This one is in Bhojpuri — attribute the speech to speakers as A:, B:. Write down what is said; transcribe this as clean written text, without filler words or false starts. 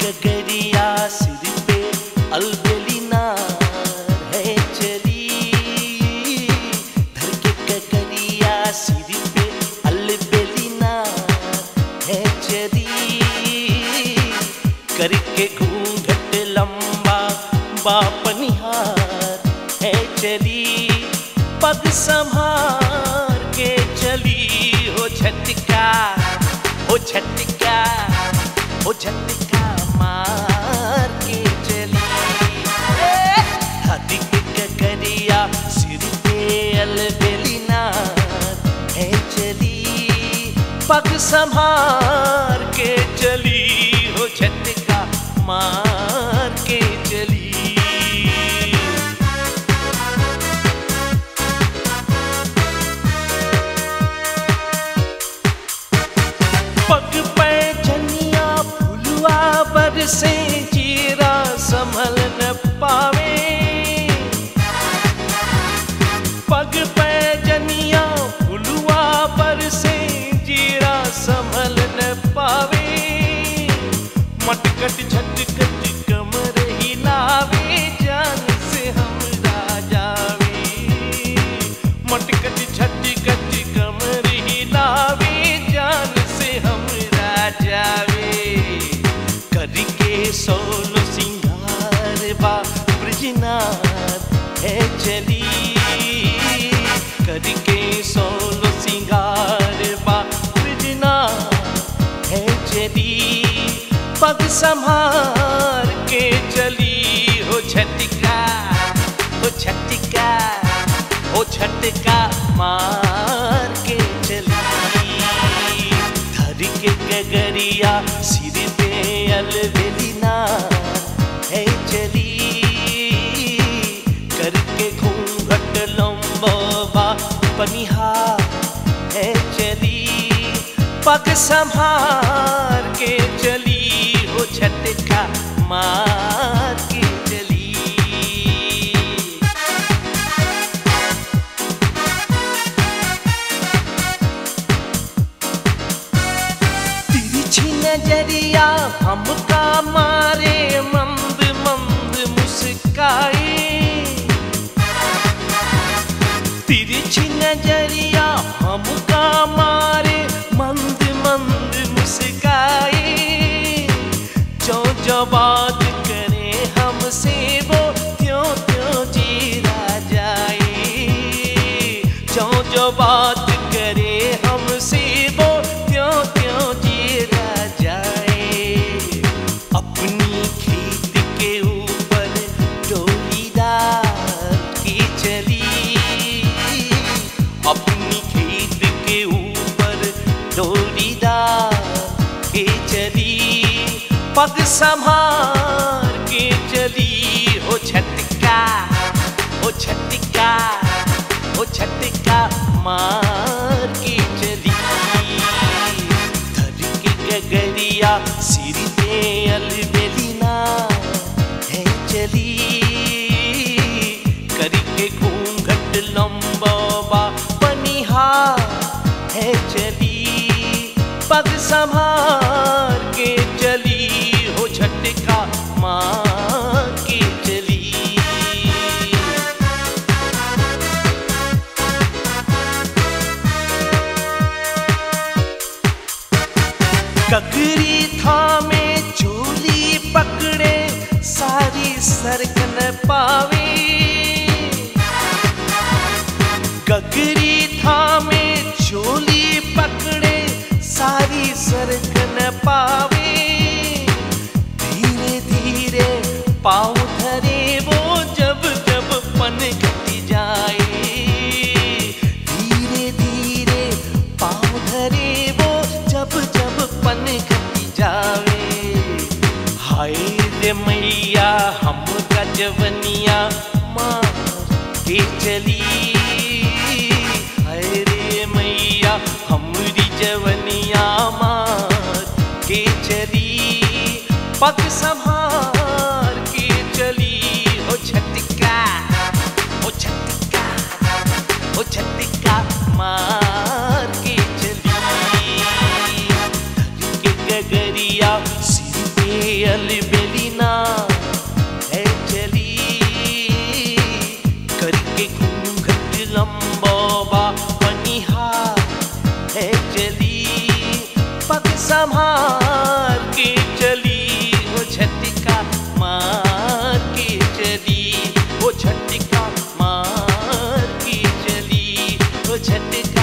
A: गगरिया सिर पे अलबेली नार है चली, धर के गगरिया सिर पे अलबेली नार है चली, करके घूंघट लंबा बापनिहार है चली, पग संभार के चली हो झटका, हो झटका, हो झटका मार के चली। हाथी के गगरिया सिर पे अलबेली नार है चली, पग संभार के चली हो झटका मार के चली। पग पे जनिया फुलवा बरसे जीरा संभल न पावे, पग पे जनिया फुलवा बरसे जीरा संभल न पावे, मटकट झटकट कमर हिलावे जान से हमरा जावे, मटकट झटकट कमर हिलावे जान से हमरा जावे, करके सोलो सिंगार बा ब्रजनाथ है चली, करके सोलो सिंगार बा ब्रजनाथ है चली, पग संभार के चली हो झटका, हो झटका, हो झटका मार के चली, धर के गगरिया सिर पे अलबेली नार है चली, करके घूंघट लंबा पनिहार है चली, पग संभार के चली हो झटका मार के चली। तिरछी नजरिया हमका मारे मंद मंद मुस्काए, तिरछी नजरिया हमका मारे मंद मंद मुस्काए, जो जो बात करे हमसे वो त्यों त्यों जीरा जाए, जो जो बात करे हमसे वो त्यों त्यों जीरा जाए, अपनी खेत के ऊपर डोली डाल के चली, अपनी खेत के ऊपर डोली डाल के चली, पग संभार के चली हो झटका, हो झटका, हो झटका मार के चली, धर के गगरिया सिर पे अलबेली नार है चली, करके घूंघट लंबा पनिहार है चली, पग संभार के चली हो झटका मार के चली। गगरी थामे चोली पकड़े सारी सरक न पावे, गगरी थामे चोली पकड़े सारी सरक न पावे, धीरे धीरे पाँव धरे वो जब जब पनघट जाए, धीरे धीरे पाँव धरे वो जब जब पनघट जावे, हाय रे मैया हम जवनिया मार के चली, हाय रे मैया हमरी जवनिया मार के चली, पग संभार के चली हो झटका, हो झटका, हो झटका मार के चली, धर के गगरिया सिर पे अलबेली पग संभाल के चली, वो झटका मार के चली, वो झटका मार के चली, वो झटका